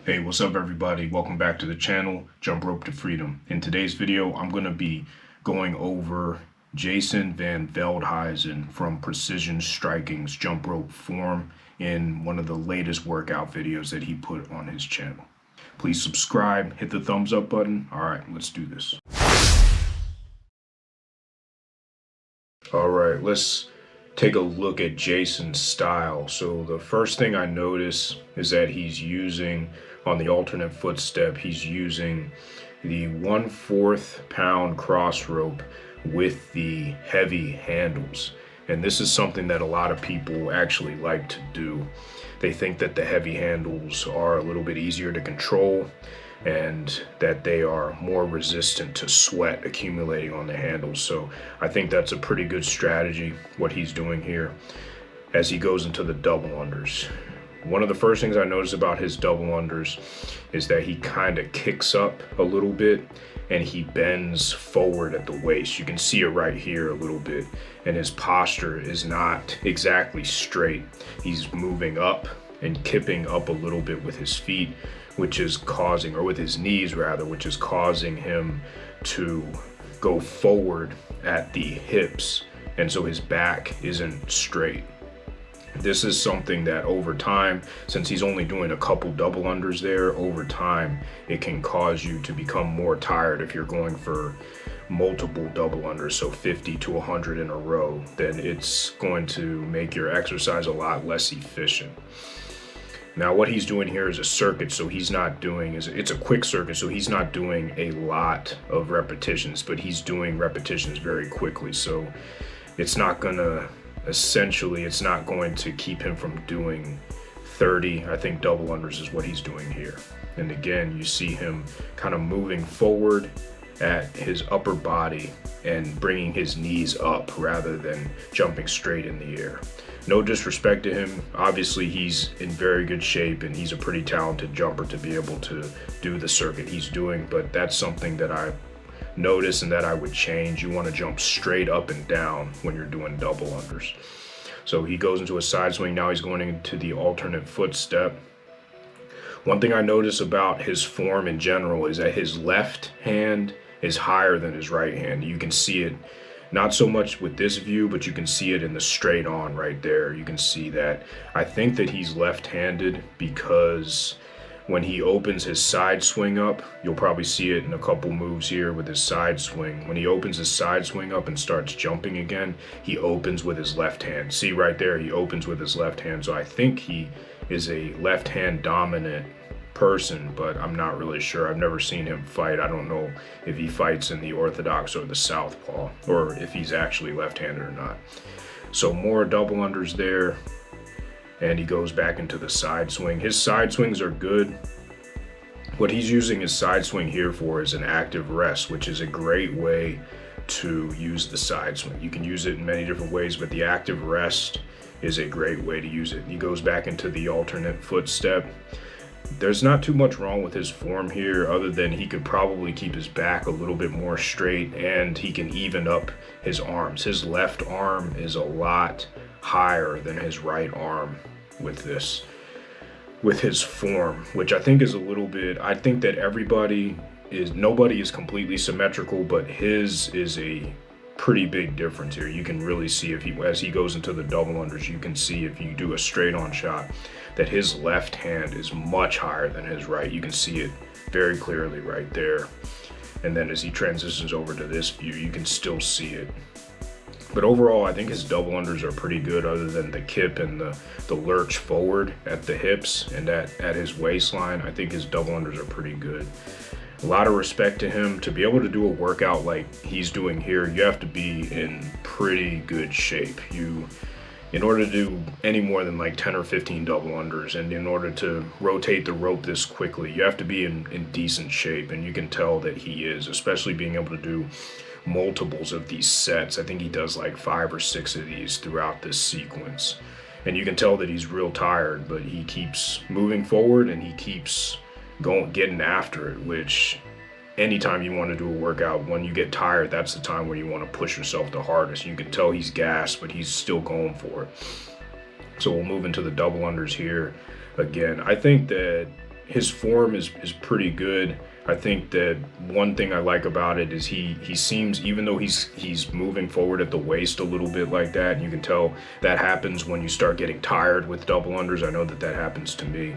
Hey, what's up everybody? Welcome back to the channel, Jump Rope to Freedom. In today's video, I'm going to be going over Jason Van Veldhuizen from Precision Striking's jump rope form in one of the latest workout videos that he put on his channel. Please subscribe, hit the thumbs up button. All right, let's do this. All right, let's take a look at Jason's style. So the first thing I notice is that he's using, on the alternate footstep, he's using the 1/4 pound cross rope with the heavy handles. And this is something that a lot of people actually like to do. They think that the heavy handles are a little bit easier to control and that they are more resistant to sweat accumulating on the handles. So I think that's a pretty good strategy, what he's doing here as he goes into the double unders. One of the first things I notice about his double unders is that he kind of kicks up a little bit and he bends forward at the waist. You can see it right here a little bit, and his posture is not exactly straight. He's moving up and kipping up a little bit with his feet, which is causing, or with his knees rather, which is causing him to go forward at the hips, and so his back isn't straight. This is something that over time, since he's only doing a couple double unders there, over time it can cause you to become more tired if you're going for multiple double unders, so 50 to 100 in a row. Then it's going to make your exercise a lot less efficient. Now what he's doing here is a circuit, so he's not doing, it's a quick circuit, so he's not doing a lot of repetitions, but he's doing repetitions very quickly. So it's not gonna, essentially, it's not going to keep him from doing 30, I think double unders is what he's doing here. And again, you see him kind of moving forward at his upper body and bringing his knees up rather than jumping straight in the air. No disrespect to him, obviously he's in very good shape and he's a pretty talented jumper to be able to do the circuit he's doing, but that's something that I notice and that I would change. You want to jump straight up and down when you're doing double unders. So he goes into a side swing. Now he's going into the alternate footstep. One thing I notice about his form in general is that his left hand is higher than his right hand. You can see it, not so much with this view, but you can see it in the straight on right there. You can see that. I think that he's left-handed because when he opens his side swing up, you'll probably see it in a couple moves here with his side swing. When he opens his side swing up and starts jumping again, he opens with his left hand. See right there, he opens with his left hand. So I think he is a left hand dominant person, but I'm not really sure. I've never seen him fight. I don't know if he fights in the orthodox or the southpaw, or if he's actually left-handed or not. So more double unders there. And he goes back into the side swing. His side swings are good. What he's using his side swing here for is an active rest, which is a great way to use the side swing. You can use it in many different ways, but the active rest is a great way to use it. He goes back into the alternate footstep. There's not too much wrong with his form here other than he could probably keep his back a little bit more straight and he can even up his arms. His left arm is a lot higher than his right arm with this, with his form, which I think is a little bit, I think that nobody is completely symmetrical, but his is a pretty big difference here. You can really see as he goes into the double unders, you can see if you do a straight on shot that his left hand is much higher than his right. You can see it very clearly right there. And then as he transitions over to this view, you can still see it. But overall, I think his double unders are pretty good other than the kip and the lurch forward at the hips and at his waistline. I think his double unders are pretty good. A lot of respect to him. To be able to do a workout like he's doing here, you have to be in pretty good shape. In order to do any more than like 10 or 15 double unders, and in order to rotate the rope this quickly, you have to be in decent shape, and you can tell that he is, especially being able to do multiples of these sets. I think he does like 5 or 6 of these throughout this sequence. And you can tell that he's real tired, but he keeps moving forward and he keeps getting after it, which anytime you want to do a workout, when you get tired, that's the time where you want to push yourself the hardest. You can tell he's gassed, but he's still going for it. So we'll move into the double unders here. Again, I think that his form is pretty good. I think that one thing I like about it is he seems, even though he's moving forward at the waist a little bit like that, and you can tell that happens when you start getting tired with double unders. I know that that happens to me.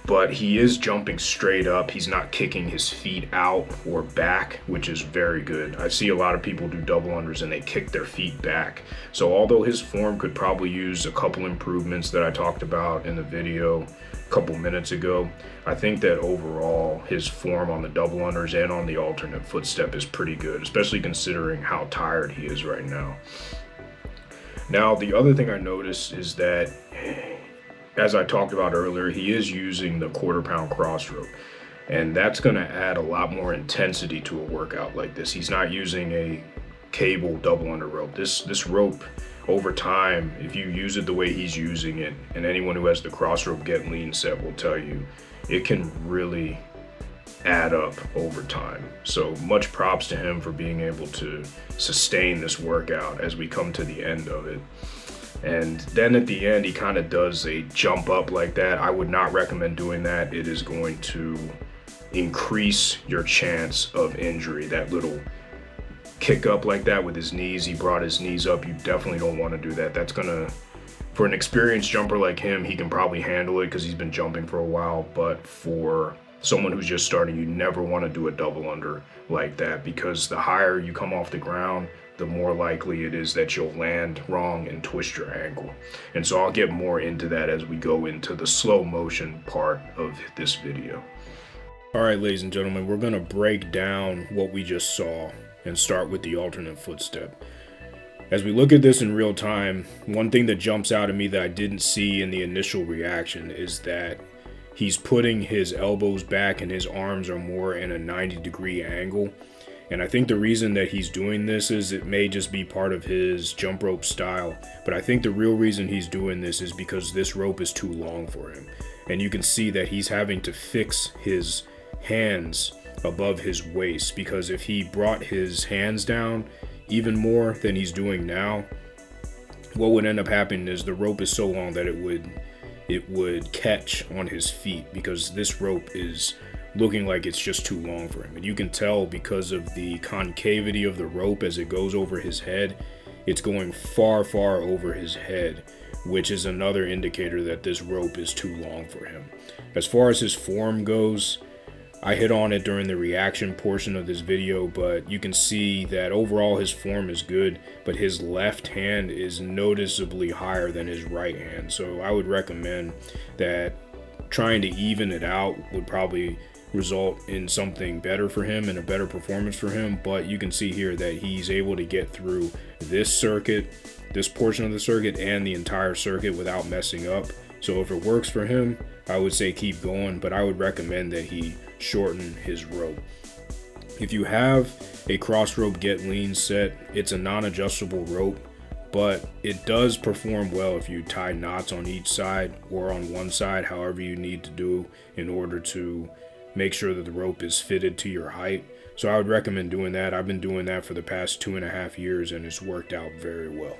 But he is jumping straight up. He's not kicking his feet out or back, which is very good. I see a lot of people do double unders and they kick their feet back. So although his form could probably use a couple improvements that I talked about in the video a couple minutes ago, I think that overall his form on the double unders and on the alternate footstep is pretty good, especially considering how tired he is right now. Now, the other thing I noticed is that, as I talked about earlier, he is using the quarter-pound cross rope, and that's going to add a lot more intensity to a workout like this. He's not using a cable double under rope. This rope, over time, if you use it the way he's using it, and anyone who has the cross rope get lean set will tell you, it can really add up over time. So much props to him for being able to sustain this workout as we come to the end of it. And then at the end, he kind of does a jump up like that. I would not recommend doing that. It is going to increase your chance of injury. That little kick up like that with his knees, he brought his knees up. You definitely don't want to do that. That's gonna, for an experienced jumper like him, he can probably handle it because he's been jumping for a while. But for someone who's just starting, you never want to do a double under like that, because the higher you come off the ground, the more likely it is that you'll land wrong and twist your ankle. And so I'll get more into that as we go into the slow motion part of this video. All right, ladies and gentlemen, we're gonna break down what we just saw and start with the alternate footstep. As we look at this in real time, one thing that jumps out at me that I didn't see in the initial reaction is that he's putting his elbows back and his arms are more in a 90-degree angle. And I think the reason that he's doing this is it may just be part of his jump rope style, but I think the real reason he's doing this is because this rope is too long for him. And you can see that he's having to fix his hands above his waist, because if he brought his hands down even more than he's doing now, what would end up happening is the rope is so long that it would catch on his feet, because this rope is looking like it's just too long for him. And you can tell because of the concavity of the rope as it goes over his head, it's going far, far over his head, which is another indicator that this rope is too long for him. As far as his form goes, I hit on it during the reaction portion of this video, but you can see that overall his form is good, but his left hand is noticeably higher than his right hand. So I would recommend that trying to even it out would probably result in something better for him and a better performance for him. But you can see here that he's able to get through this circuit, this portion of the circuit, and the entire circuit without messing up. So if it works for him, I would say keep going, but I would recommend that he shorten his rope. If you have a cross rope get lean set, it's a non-adjustable rope, but it does perform well if you tie knots on each side or on one side, however you need to do in order to make sure that the rope is fitted to your height. So I would recommend doing that. I've been doing that for the past 2.5 years and it's worked out very well.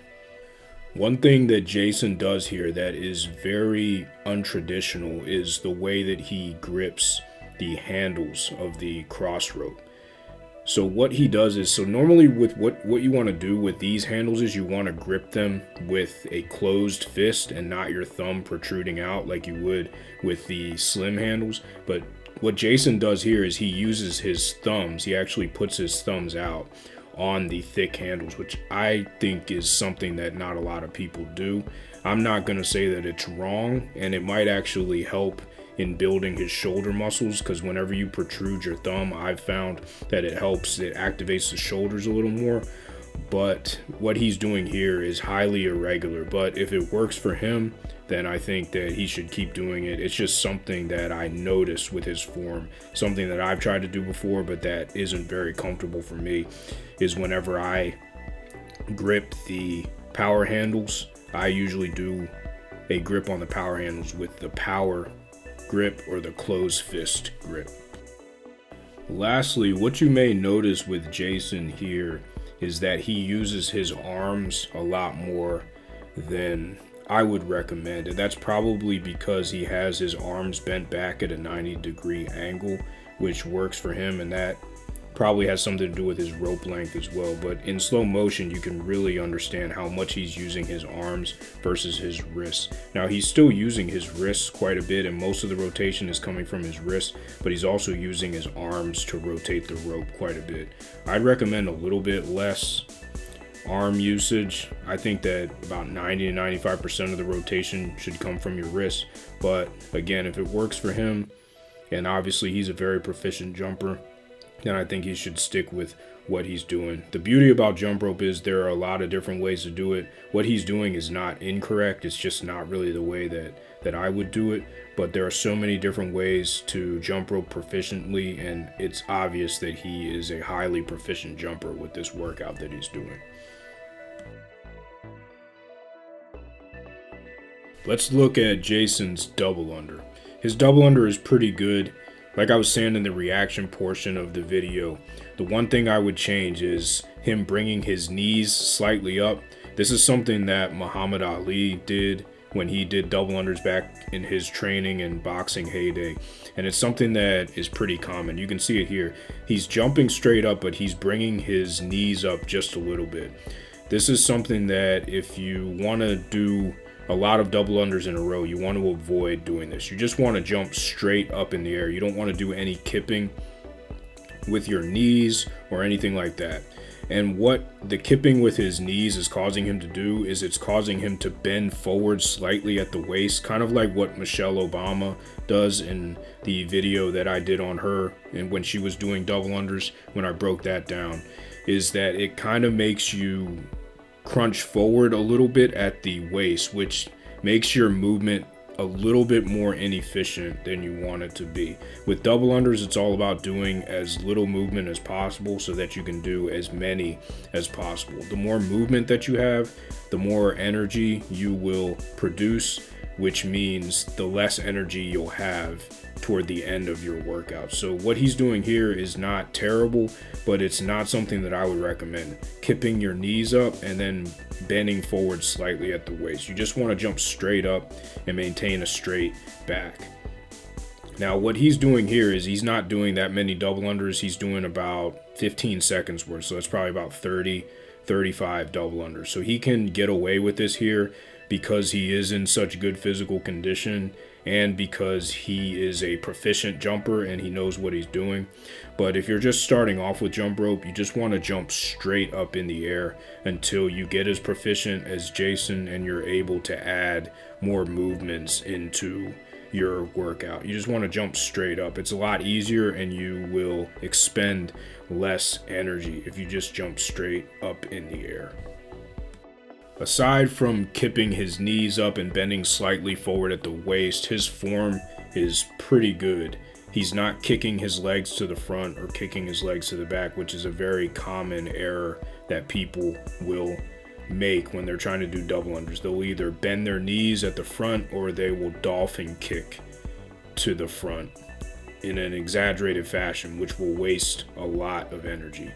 One thing that Jason does here that is very untraditional is the way that he grips the handles of the cross rope. So what he does is, so normally with what you want to do with these handles is you want to grip them with a closed fist and not your thumb protruding out like you would with the slim handles. But what Jason does here is he uses his thumbs. He actually puts his thumbs out on the thick handles, which I think is something that not a lot of people do. I'm not going to say that it's wrong, and it might actually help in building his shoulder muscles, because whenever you protrude your thumb, I've found that it helps, it activates the shoulders a little more. But what he's doing here is highly irregular, but if it works for him, then I think that he should keep doing it. It's just something that I noticed with his form, something that I've tried to do before, but that isn't very comfortable for me, is whenever I grip the power handles, I usually do a grip on the power handles with the power grip or the closed fist grip. Lastly, what you may notice with Jason here is that he uses his arms a lot more than I would recommend. And that's probably because he has his arms bent back at a 90-degree angle, which works for him, and that probably has something to do with his rope length as well. But in slow motion, you can really understand how much he's using his arms versus his wrists. Now, he's still using his wrists quite a bit, and most of the rotation is coming from his wrists, but he's also using his arms to rotate the rope quite a bit. I'd recommend a little bit less arm usage. I think that about 90 to 95% of the rotation should come from your wrists. But again, if it works for him, and obviously he's a very proficient jumper, then I think he should stick with what he's doing. The beauty about jump rope is there are a lot of different ways to do it. What he's doing is not incorrect. It's just not really the way that I would do it. But there are so many different ways to jump rope proficiently, and it's obvious that he is a highly proficient jumper with this workout that he's doing. Let's look at Jason's double under. His double under is pretty good. Like I was saying in the reaction portion of the video, the one thing I would change is him bringing his knees slightly up. This is something that Muhammad Ali did when he did double unders back in his training and boxing heyday. And it's something that is pretty common. You can see it here. He's jumping straight up, but he's bringing his knees up just a little bit. This is something that if you want to do a lot of double unders in a row, you want to avoid doing this. You just want to jump straight up in the air. You don't want to do any kipping with your knees or anything like that. And what the kipping with his knees is causing him to do is it's causing him to bend forward slightly at the waist, kind of like what Michelle Obama does in the video that I did on her and when she was doing double unders, when I broke that down, is that it kind of makes you crunch forward a little bit at the waist, which makes your movement a little bit more inefficient than you want it to be. With double unders, it's all about doing as little movement as possible so that you can do as many as possible. The more movement that you have, the more energy you will produce, which means the less energy you'll have toward the end of your workout. So what he's doing here is not terrible, but it's not something that I would recommend. Kipping your knees up and then bending forward slightly at the waist. You just want to jump straight up and maintain a straight back. Now what he's doing here is he's not doing that many double unders. He's doing about 15 seconds worth. So that's probably about 35 double unders. So he can get away with this here because he is in such good physical condition and because he is a proficient jumper and he knows what he's doing. But if you're just starting off with jump rope, you just want to jump straight up in the air until you get as proficient as Jason and you're able to add more movements into your workout. You just want to jump straight up. It's a lot easier and you will expend less energy if you just jump straight up in the air. Aside from kipping his knees up and bending slightly forward at the waist, his form is pretty good. He's not kicking his legs to the front or kicking his legs to the back, which is a very common error that people will make when they're trying to do double unders. They'll either bend their knees at the front or they will dolphin kick to the front in an exaggerated fashion, which will waste a lot of energy.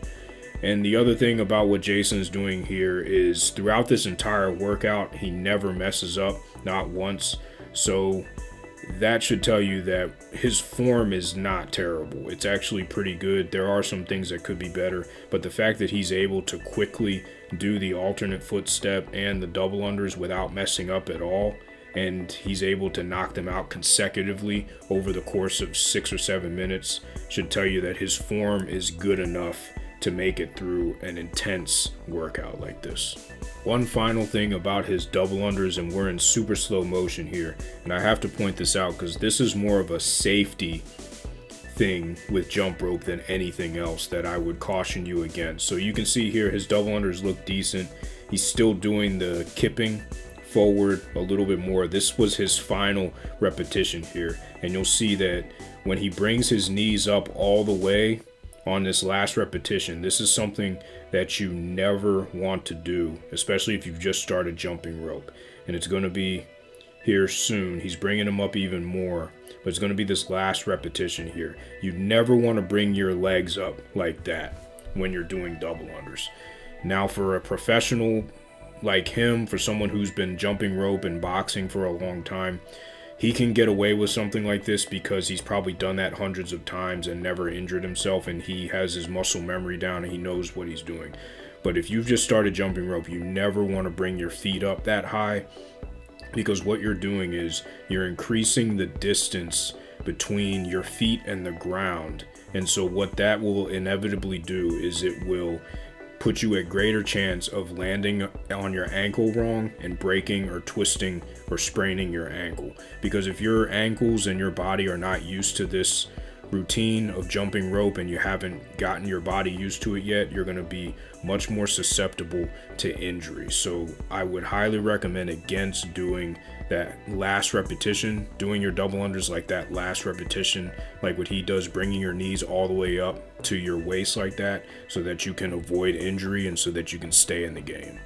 And the other thing about what Jason's doing here is throughout this entire workout, he never messes up, not once. So that should tell you that his form is not terrible. It's actually pretty good. There are some things that could be better, but the fact that he's able to quickly do the alternate foot step and the double unders without messing up at all, and he's able to knock them out consecutively over the course of 6 or 7 minutes, should tell you that his form is good enough to make it through an intense workout like this. One final thing about his double unders, and we're in super slow motion here, and I have to point this out because this is more of a safety thing with jump rope than anything else that I would caution you against. So you can see here his double unders look decent. He's still doing the kipping forward a little bit more. This was his final repetition here, and you'll see that when he brings his knees up all the way on this last repetition, this is something that you never want to do, especially if you've just started jumping rope. And it's going to be here soon. He's bringing them up even more, but it's going to be this last repetition here. You never want to bring your legs up like that when you're doing double unders. Now for a professional like him, for someone who's been jumping rope and boxing for a long time, he can get away with something like this because he's probably done that hundreds of times and never injured himself, and he has his muscle memory down and he knows what he's doing. But if you've just started jumping rope, you never want to bring your feet up that high, because what you're doing is you're increasing the distance between your feet and the ground. And so what that will inevitably do is it will put you at greater chance of landing on your ankle wrong and breaking or twisting or spraining your ankle. Because if your ankles and your body are not used to this routine of jumping rope and you haven't gotten your body used to it yet, you're going to be much more susceptible to injury. So I would highly recommend against doing that last repetition, doing your double unders like that last repetition, like what he does, bringing your knees all the way up to your waist like that, so that you can avoid injury and so that you can stay in the game.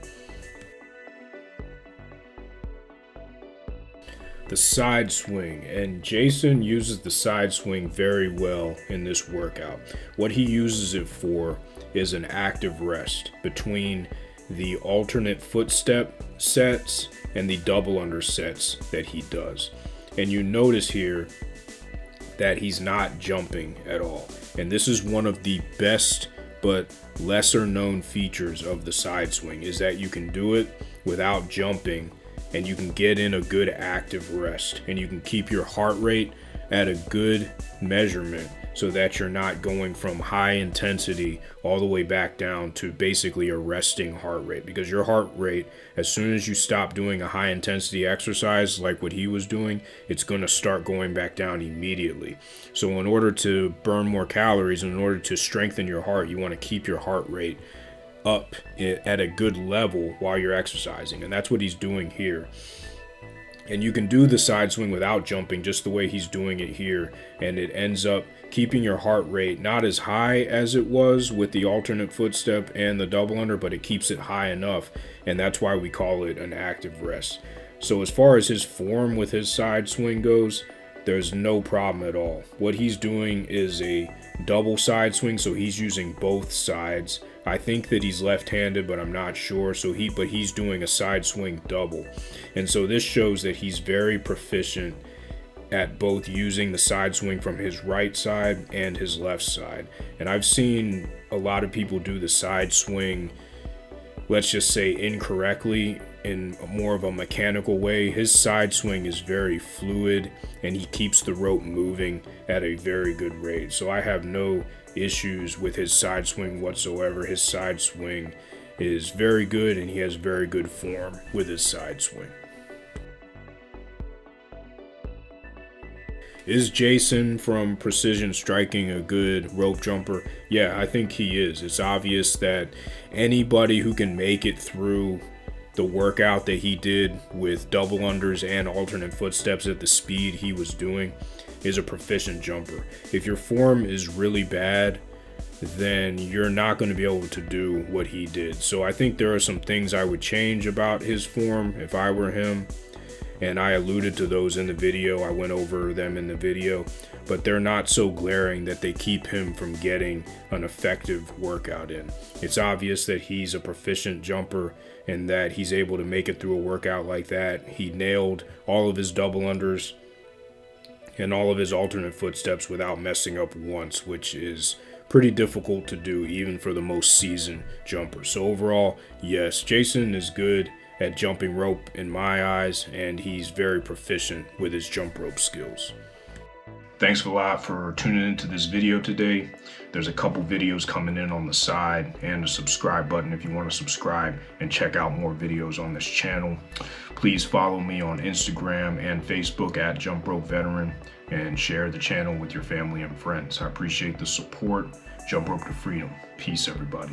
The side swing, and Jason uses the side swing very well in this workout. What he uses it for is an active rest between the alternate footstep sets and the double under sets that he does. And you notice here that he's not jumping at all. And this is one of the best but lesser known features of the side swing, is that you can do it without jumping, and you can get in a good active rest, and you can keep your heart rate at a good measurement so that you're not going from high intensity all the way back down to basically a resting heart rate. Because your heart rate, as soon as you stop doing a high intensity exercise like what he was doing, it's going to start going back down immediately. So in order to burn more calories, in order to strengthen your heart, you want to keep your heart rate up at a good level while you're exercising, and that's what he's doing here. And you can do the side swing without jumping just the way he's doing it here, and it ends up keeping your heart rate not as high as it was with the alternate footstep and the double under, but it keeps it high enough, and that's why we call it an active rest. So as far as his form with his side swing goes, there's no problem at all. What he's doing is a double side swing, so he's using both sides. I think that he's left-handed, but I'm not sure. But he's doing a side swing double. And so this shows that he's very proficient at both using the side swing from his right side and his left side. And I've seen a lot of people do the side swing, let's just say incorrectly, in more of a mechanical way. His side swing is very fluid and he keeps the rope moving at a very good rate. So I have no issues with his side swing whatsoever. His side swing is very good and he has very good form with his side swing. Is Jason from Precision Striking a good rope jumper? Yeah, I think he is. It's obvious that anybody who can make it through the workout that he did with double unders and alternate footsteps at the speed he was doing is a proficient jumper. If your form is really bad, then you're not going to be able to do what he did. So I think there are some things I would change about his form if I were him, and I alluded to those in the video. I went over them in the video, but they're not so glaring that they keep him from getting an effective workout in. It's obvious that he's a proficient jumper and that he's able to make it through a workout like that. He nailed all of his double unders and all of his alternate footsteps without messing up once, which is pretty difficult to do even for the most seasoned jumper. So overall, yes, Jason is good at jumping rope in my eyes, and he's very proficient with his jump rope skills. Thanks a lot for tuning into this video today. There's a couple videos coming in on the side and a subscribe button if you want to subscribe and check out more videos on this channel. Please follow me on Instagram and Facebook at Jump Rope Veteran, and share the channel with your family and friends. I appreciate the support. Jump Rope to Freedom. Peace, everybody.